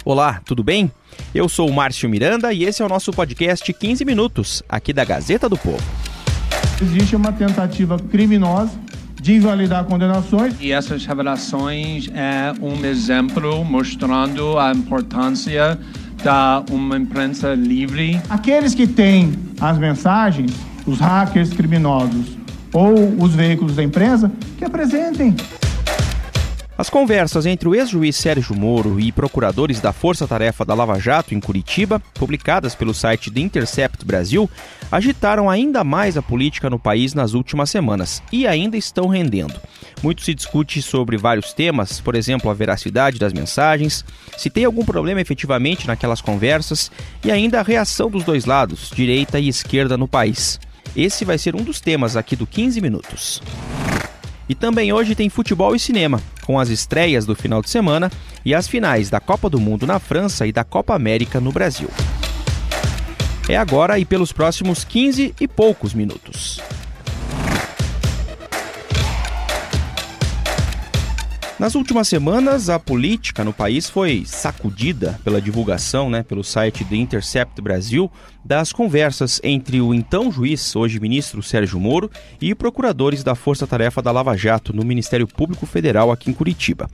Olá, tudo bem? Eu sou o Márcio Miranda e esse é o nosso podcast 15 Minutos, aqui da Gazeta do Povo. Existe uma tentativa criminosa de invalidar condenações. E essas revelações é um exemplo mostrando a importância da uma imprensa livre. Aqueles que têm as mensagens, os hackers criminosos ou os veículos da imprensa, que apresentem. As conversas entre o ex-juiz Sérgio Moro e procuradores da Força Tarefa da Lava Jato em Curitiba, publicadas pelo site The Intercept Brasil, agitaram ainda mais a política no país nas últimas semanas e ainda estão rendendo. Muito se discute sobre vários temas, por exemplo, a veracidade das mensagens, se tem algum problema efetivamente naquelas conversas e ainda a reação dos dois lados, direita e esquerda no país. Esse vai ser um dos temas aqui do 15 Minutos. E também hoje tem futebol e cinema, com as estreias do final de semana e as finais da Copa do Mundo na França e da Copa América no Brasil. É agora e pelos próximos 15 e poucos minutos. Nas últimas semanas, a política no país foi sacudida pela divulgação, pelo site The Intercept Brasil, das conversas entre o então juiz, hoje ministro Sérgio Moro, e procuradores da Força Tarefa da Lava Jato no Ministério Público Federal aqui em Curitiba.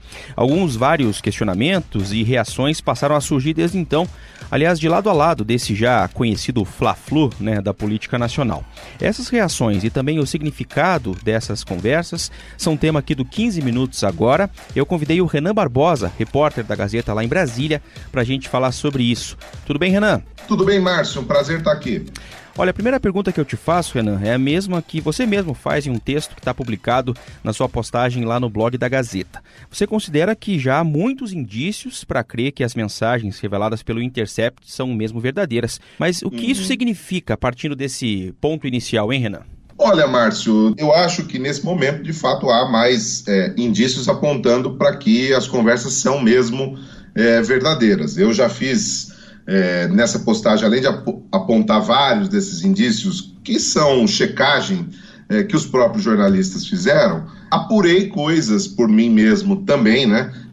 Vários questionamentos e reações passaram a surgir desde então, aliás, de lado a lado desse já conhecido fla-flu, da política nacional. Essas reações e também o significado dessas conversas são tema aqui do 15 Minutos agora. Eu convidei o Renan Barbosa, repórter da Gazeta lá em Brasília, para a gente falar sobre isso. Tudo bem, Renan? Tudo bem, Márcio. Um prazer estar aqui. Olha, a primeira pergunta que eu te faço, Renan, é a mesma que você mesmo faz em um texto que está publicado na sua postagem lá no blog da Gazeta. Você considera que já há muitos indícios para crer que as mensagens reveladas pelo Intercept são mesmo verdadeiras. Mas o que isso significa, partindo desse ponto inicial, hein, Renan? Olha, Márcio, eu acho que nesse momento, de fato, há mais indícios apontando para que as conversas são mesmo verdadeiras. Eu já fiz nessa postagem, além de apontar vários desses indícios, que são checagem que os próprios jornalistas fizeram, apurei coisas por mim mesmo também,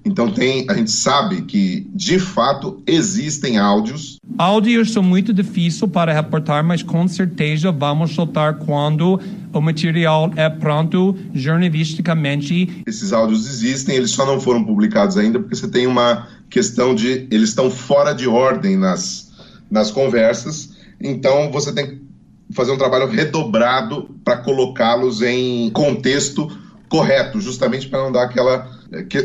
Então a gente sabe que, de fato, existem áudios. Áudios são muito difíceis para reportar, mas com certeza vamos soltar quando o material é pronto jornalisticamente. Esses áudios existem, eles só não foram publicados ainda porque você tem uma questão de... eles estão fora de ordem nas conversas, então você tem que fazer um trabalho redobrado para colocá-los em contexto correto, justamente para não dar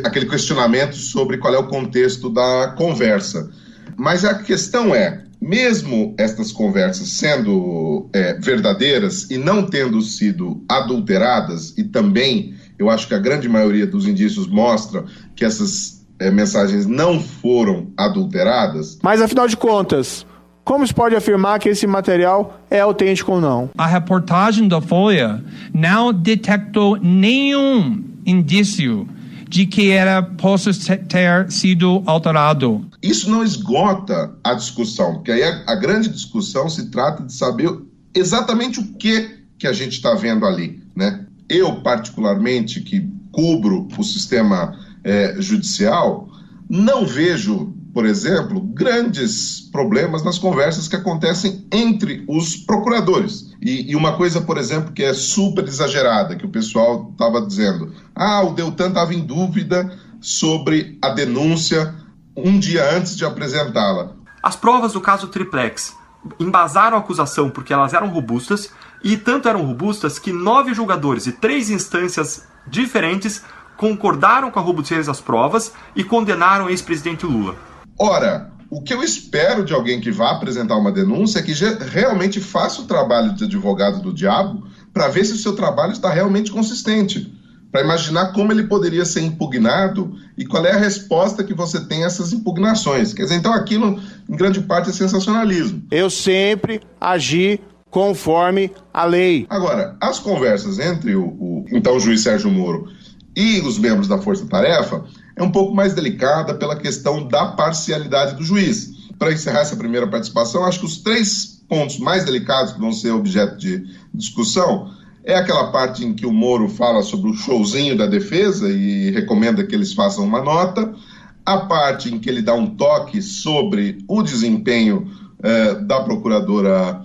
aquele questionamento sobre qual é o contexto da conversa. Mas a questão é, mesmo estas conversas sendo verdadeiras e não tendo sido adulteradas, e também eu acho que a grande maioria dos indícios mostra que essas mensagens não foram adulteradas. Mas, afinal de contas, como se pode afirmar que esse material é autêntico ou não? A reportagem da Folha não detectou nenhum indício de que possa ter sido alterado. Isso não esgota a discussão, porque aí a grande discussão se trata de saber exatamente o que a gente está vendo ali, Eu, particularmente, que cubro o sistema judicial, não vejo, por exemplo, grandes problemas nas conversas que acontecem entre os procuradores. E uma coisa, por exemplo, que é super exagerada, que o pessoal estava dizendo, o Deltan estava em dúvida sobre a denúncia um dia antes de apresentá-la. As provas do caso Triplex embasaram a acusação porque elas eram robustas, e tanto eram robustas que 9 julgadores e 3 instâncias diferentes concordaram com a robustez das provas e condenaram o ex-presidente Lula. Ora, o que eu espero de alguém que vá apresentar uma denúncia é que realmente faça o trabalho de advogado do diabo para ver se o seu trabalho está realmente consistente, para imaginar como ele poderia ser impugnado e qual é a resposta que você tem a essas impugnações. Quer dizer, então aquilo, em grande parte, é sensacionalismo. Eu sempre agi conforme a lei. Agora, as conversas entre o então juiz Sérgio Moro e os membros da Força Tarefa é um pouco mais delicada pela questão da parcialidade do juiz. Para encerrar essa primeira participação, acho que os 3 pontos mais delicados que vão ser objeto de discussão é aquela parte em que o Moro fala sobre o showzinho da defesa e recomenda que eles façam uma nota, a parte em que ele dá um toque sobre o desempenho da procuradora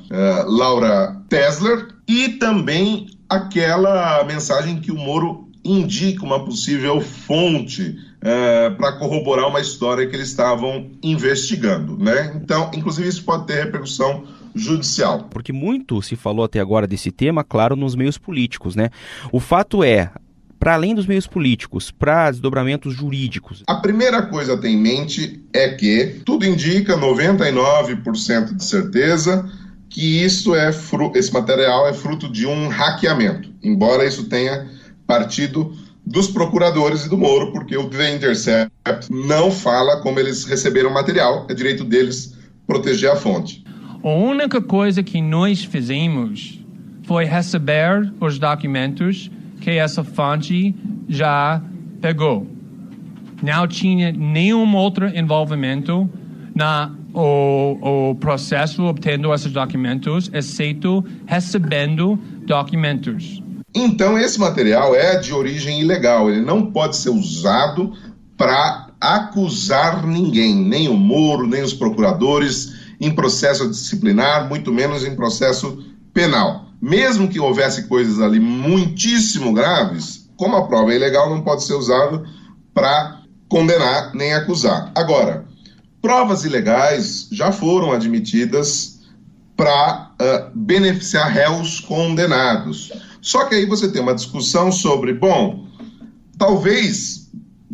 Laura Tesler, e também aquela mensagem que o Moro indica uma possível fonte para corroborar uma história que eles estavam investigando, né? Então, inclusive, isso pode ter repercussão judicial. Porque muito se falou até agora desse tema, claro, nos meios políticos, né? O fato é, para além dos meios políticos, para desdobramentos jurídicos. A primeira coisa a ter em mente é que tudo indica, 99% de certeza, que esse material é fruto de um hackeamento, embora isso tenha partido dos procuradores e do Moro, porque o The Intercept não fala como eles receberam o material, é direito deles proteger a fonte. A única coisa que nós fizemos foi receber os documentos que essa fonte já pegou. Não tinha nenhum outro envolvimento no processo obtendo esses documentos, exceto recebendo documentos. Então, esse material é de origem ilegal, ele não pode ser usado para acusar ninguém, nem o Moro, nem os procuradores, em processo disciplinar, muito menos em processo penal. Mesmo que houvesse coisas ali muitíssimo graves, como a prova é ilegal, não pode ser usado para condenar nem acusar. Agora, provas ilegais já foram admitidas para beneficiar réus condenados. Só que aí você tem uma discussão sobre, talvez,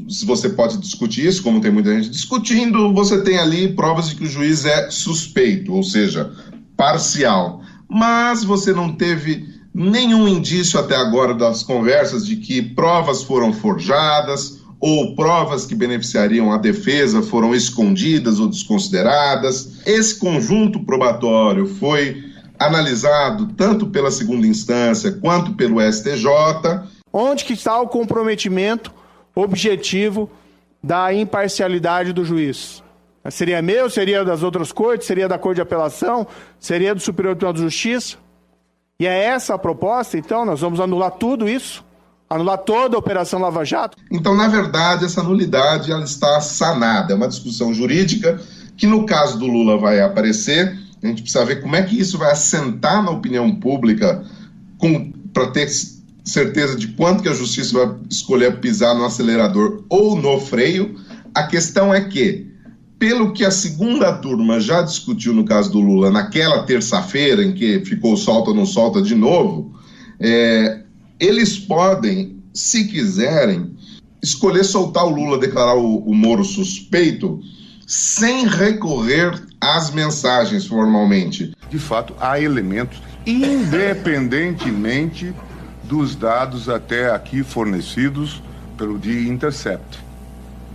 se você pode discutir isso, como tem muita gente discutindo, você tem ali provas de que o juiz é suspeito, ou seja, parcial. Mas você não teve nenhum indício até agora das conversas de que provas foram forjadas ou provas que beneficiariam a defesa foram escondidas ou desconsideradas. Esse conjunto probatório foi analisado tanto pela segunda instância quanto pelo STJ. Onde que está o comprometimento objetivo da imparcialidade do juiz? Seria meu, seria das outras cortes, seria da Corte de Apelação, seria do Superior Tribunal de Justiça? E é essa a proposta, então? Nós vamos anular tudo isso? Anular toda a Operação Lava Jato? Então, na verdade, essa nulidade ela está sanada. É uma discussão jurídica que, no caso do Lula, vai aparecer. A gente precisa ver como é que isso vai assentar na opinião pública para ter certeza de quanto que a Justiça vai escolher pisar no acelerador ou no freio. A questão é que, pelo que a segunda turma já discutiu no caso do Lula, naquela terça-feira em que ficou solta ou não solta de novo, eles podem, se quiserem, escolher soltar o Lula, declarar o Moro suspeito, sem recorrer às mensagens formalmente. De fato, há elementos, independentemente dos dados até aqui fornecidos pelo The Intercept.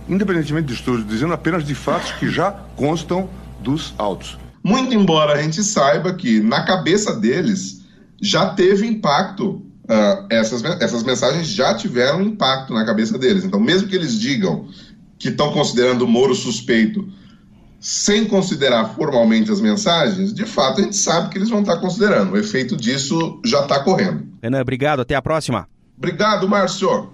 Independentemente disso, estou dizendo apenas de fatos que já constam dos autos. Muito embora a gente saiba que na cabeça deles já teve impacto, essas mensagens já tiveram impacto na cabeça deles. Então, mesmo que eles digam que estão considerando o Moro suspeito sem considerar formalmente as mensagens, de fato a gente sabe que eles vão estar considerando. O efeito disso já está correndo. Renan, obrigado. Até a próxima. Obrigado, Márcio.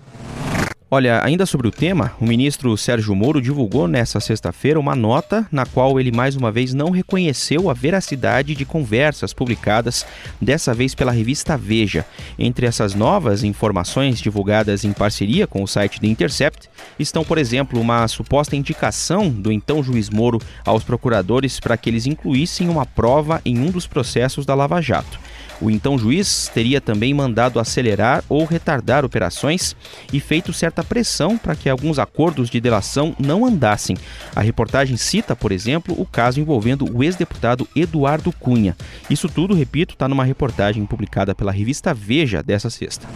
Olha, ainda sobre o tema, o ministro Sérgio Moro divulgou nesta sexta-feira uma nota na qual ele mais uma vez não reconheceu a veracidade de conversas publicadas, dessa vez pela revista Veja. Entre essas novas informações divulgadas em parceria com o site The Intercept, estão, por exemplo, uma suposta indicação do então juiz Moro aos procuradores para que eles incluíssem uma prova em um dos processos da Lava Jato. O então juiz teria também mandado acelerar ou retardar operações e feito certa pressão para que alguns acordos de delação não andassem. A reportagem cita, por exemplo, o caso envolvendo o ex-deputado Eduardo Cunha. Isso tudo, repito, está numa reportagem publicada pela revista Veja dessa sexta.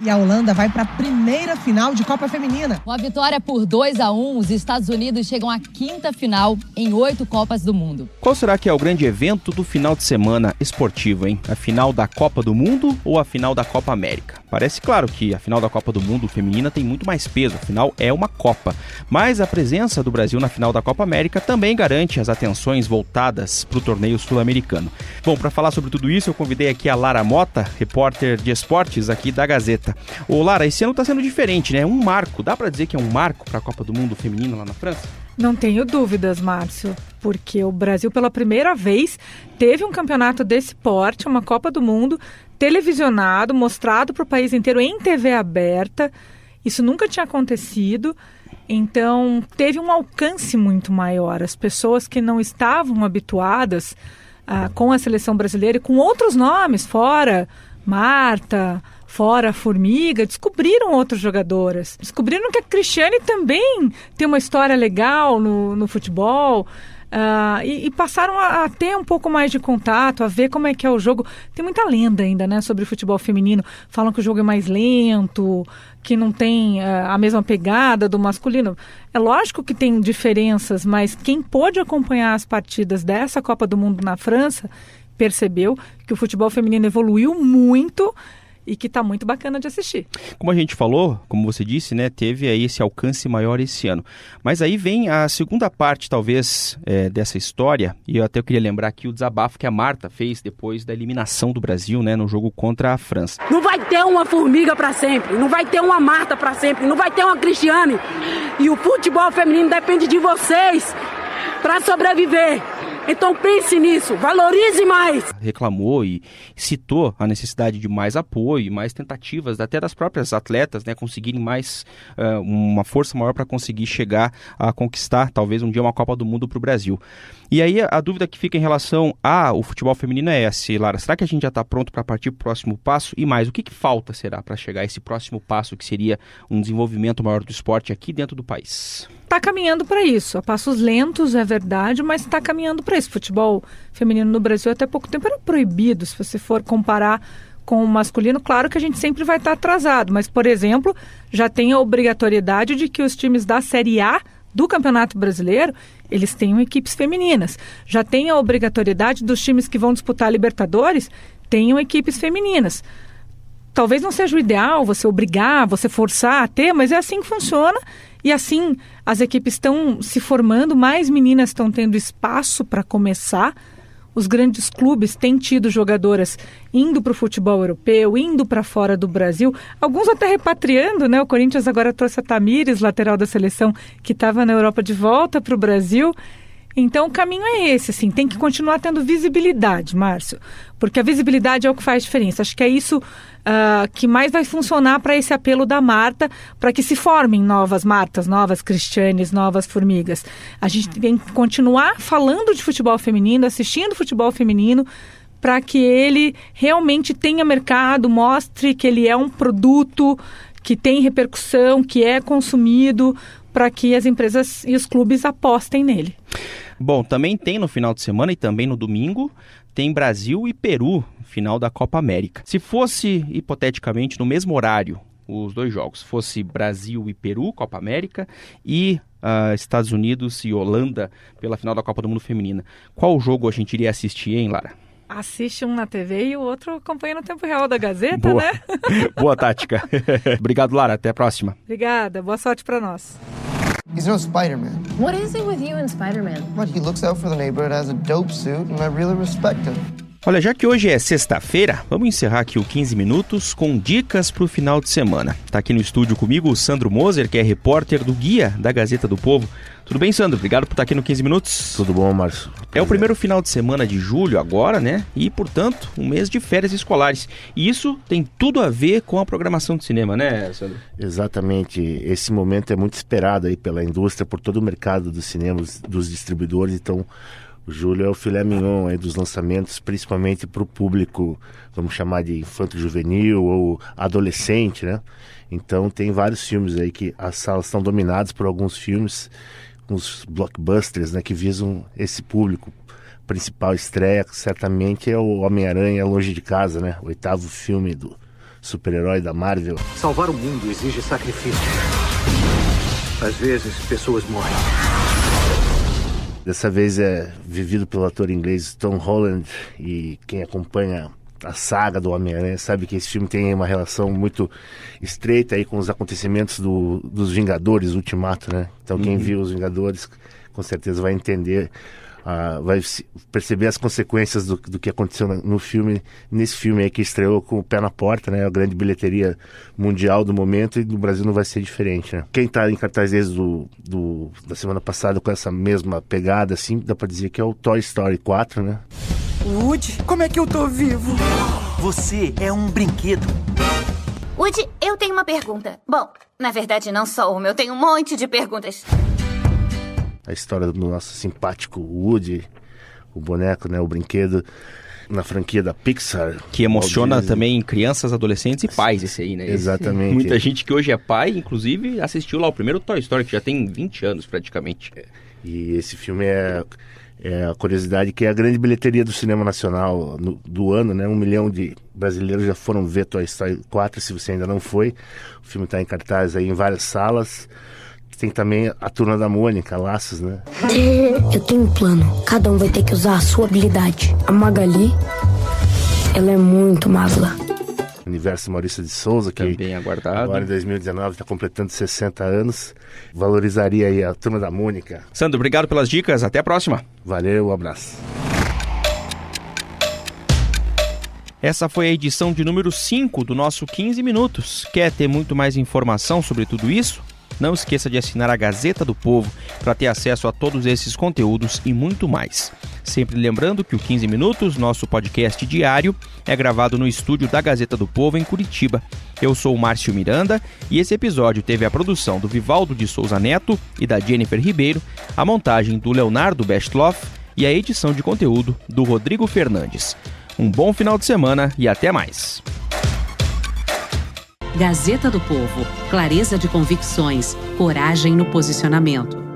E a Holanda vai para a primeira final de Copa Feminina. Com a vitória por 2-1, os Estados Unidos chegam à quinta final em 8 Copas do Mundo. Qual será que é o grande evento do final de semana esportivo, hein? A final da Copa do Mundo ou a final da Copa América? Parece claro que a final da Copa do Mundo feminina tem muito mais peso, afinal é uma Copa. Mas a presença do Brasil na final da Copa América também garante as atenções voltadas para o torneio sul-americano. Bom, para falar sobre tudo isso, eu convidei aqui a Lara Mota, repórter de esportes aqui da Gazeta. Marta. Ô Lara, esse ano tá sendo diferente, né? Um marco, dá pra dizer que é um marco pra Copa do Mundo feminina lá na França? Não tenho dúvidas, Márcio, porque o Brasil pela primeira vez teve um campeonato desse porte, uma Copa do Mundo, televisionado, mostrado para o país inteiro em TV aberta. Isso nunca tinha acontecido, então teve um alcance muito maior. As pessoas que não estavam habituadas com a seleção brasileira e com outros nomes, fora Marta, fora Formiga, descobriram outras jogadoras. Descobriram que a Cristiane também tem uma história legal no futebol. E passaram a ter um pouco mais de contato, a ver como é que é o jogo. Tem muita lenda ainda, né, sobre o futebol feminino. Falam que o jogo é mais lento, que não tem a mesma pegada do masculino. É lógico que tem diferenças, mas quem pôde acompanhar as partidas dessa Copa do Mundo na França percebeu que o futebol feminino evoluiu muito e que está muito bacana de assistir. Como a gente falou, como você disse, né, teve aí esse alcance maior esse ano. Mas aí vem a segunda parte, talvez, dessa história, e eu até queria lembrar aqui o desabafo que a Marta fez depois da eliminação do Brasil, né, no jogo contra a França. Não vai ter uma Formiga para sempre, não vai ter uma Marta para sempre, não vai ter uma Cristiane. E o futebol feminino depende de vocês para sobreviver. Então pense nisso, valorize mais. Reclamou e citou a necessidade de mais apoio e mais tentativas, até das próprias atletas, né, conseguirem mais, uma força maior para conseguir chegar a conquistar, talvez um dia, uma Copa do Mundo para o Brasil. E aí a dúvida que fica em relação ao futebol feminino é essa, Lara, será que a gente já está pronto para partir para o próximo passo? E mais, o que falta será para chegar a esse próximo passo, que seria um desenvolvimento maior do esporte aqui dentro do país? Está caminhando para isso, a passos lentos, é verdade, mas está caminhando para isso. Futebol feminino no Brasil até pouco tempo era proibido, se você for comparar com o masculino. Claro que a gente sempre vai estar atrasado, mas, por exemplo, já tem a obrigatoriedade de que os times da Série A do Campeonato Brasileiro, eles tenham equipes femininas. Já tem a obrigatoriedade dos times que vão disputar a Libertadores, tenham equipes femininas. Talvez não seja o ideal você obrigar, você forçar a ter, mas é assim que funciona. E assim as equipes estão se formando, mais meninas estão tendo espaço para começar. Os grandes clubes têm tido jogadoras indo para o futebol europeu, indo para fora do Brasil, alguns até repatriando, né? O Corinthians agora trouxe a Tamires, lateral da seleção, que estava na Europa, de volta para o Brasil. Então o caminho é esse, assim, tem que continuar tendo visibilidade, Márcio, porque a visibilidade é o que faz diferença. Acho que é isso que mais vai funcionar para esse apelo da Marta, para que se formem novas Martas, novas Cristianes, novas Formigas. A gente tem que continuar falando de futebol feminino, assistindo futebol feminino, para que ele realmente tenha mercado, mostre que ele é um produto que tem repercussão, que é consumido, para que as empresas e os clubes apostem nele. Bom, também tem no final de semana e também no domingo, tem Brasil e Peru, final da Copa América. Se fosse, hipoteticamente, no mesmo horário, os dois jogos, fosse Brasil e Peru, Copa América, e Estados Unidos e Holanda pela final da Copa do Mundo Feminina, qual jogo a gente iria assistir, hein, Lara? Assiste um na TV e o outro acompanha no tempo real da Gazeta, boa, né? Boa tática. Obrigado, Lara. Até a próxima. Obrigada. Boa sorte para nós. He's no Spider-Man. What is it with you and Spider-Man? What, he looks out for the neighborhood, has a dope suit, and I really respect him. Olha, já que hoje é sexta-feira, vamos encerrar aqui o 15 Minutos com dicas para o final de semana. Está aqui no estúdio comigo o Sandro Moser, que é repórter do Guia da Gazeta do Povo. Tudo bem, Sandro? Obrigado por estar aqui no 15 Minutos. Tudo bom, Márcio? É o primeiro final de semana de julho agora, né? E, portanto, um mês de férias escolares. E isso tem tudo a ver com a programação de cinema, né, Sandro? Exatamente. Esse momento é muito esperado aí pela indústria, por todo o mercado dos cinemas, dos distribuidores. Então, o julho é o filé mignon aí dos lançamentos, principalmente para o público, vamos chamar de infanto-juvenil ou adolescente, né? Então, tem vários filmes aí que as salas estão dominadas por alguns filmes, uns blockbusters, né, que visam esse público. Principal estreia, certamente, é o Homem-Aranha Longe de Casa, né? O 8º filme do super-herói da Marvel. Salvar o mundo exige sacrifício. Às vezes, pessoas morrem. Dessa vez é vivido pelo ator inglês Tom Holland, e quem acompanha a saga do Homem-Aranha sabe que esse filme tem uma relação muito estreita aí com os acontecimentos dos Vingadores Ultimato, né? Então quem viu os Vingadores com certeza vai entender vai perceber as consequências do que aconteceu no filme, nesse filme aí que estreou com o pé na porta, né? A grande bilheteria mundial do momento, e no Brasil não vai ser diferente, né? Quem tá em cartaz desde da semana passada com essa mesma pegada, assim, dá pra dizer que é o Toy Story 4, né? Woody, como é que eu tô vivo? Você é um brinquedo. Woody, eu tenho uma pergunta. Bom, na verdade não só uma, eu tenho um monte de perguntas. A história do nosso simpático Woody, o boneco, né, o brinquedo, na franquia da Pixar. Que emociona também crianças, adolescentes e pais, esse aí, né? Exatamente. Muita gente que hoje é pai, inclusive, assistiu lá o primeiro Toy Story, que já tem 20 anos praticamente. E esse filme é a curiosidade que é a grande bilheteria do cinema nacional do ano, né? 1 milhão de brasileiros já foram ver Toy Story 4, se você ainda não foi. O filme está em cartaz aí em várias salas. Tem também a Turma da Mônica, Laços, né? Eu tenho um plano. Cada um vai ter que usar a sua habilidade. A Magali, ela é muito magla. Universo Maurício de Souza, que também aguardado. Agora em 2019 está completando 60 anos. Valorizaria aí a Turma da Mônica. Sandro, obrigado pelas dicas. Até a próxima. Valeu, um abraço. Essa foi a edição de número 5 do nosso 15 Minutos. Quer ter muito mais informação sobre tudo isso? Não esqueça de assinar a Gazeta do Povo para ter acesso a todos esses conteúdos e muito mais. Sempre lembrando que o 15 Minutos, nosso podcast diário, é gravado no estúdio da Gazeta do Povo em Curitiba. Eu sou o Márcio Miranda e esse episódio teve a produção do Vivaldo de Souza Neto e da Jennifer Ribeiro, a montagem do Leonardo Bestloff e a edição de conteúdo do Rodrigo Fernandes. Um bom final de semana e até mais. Gazeta do Povo. Clareza de convicções, coragem no posicionamento.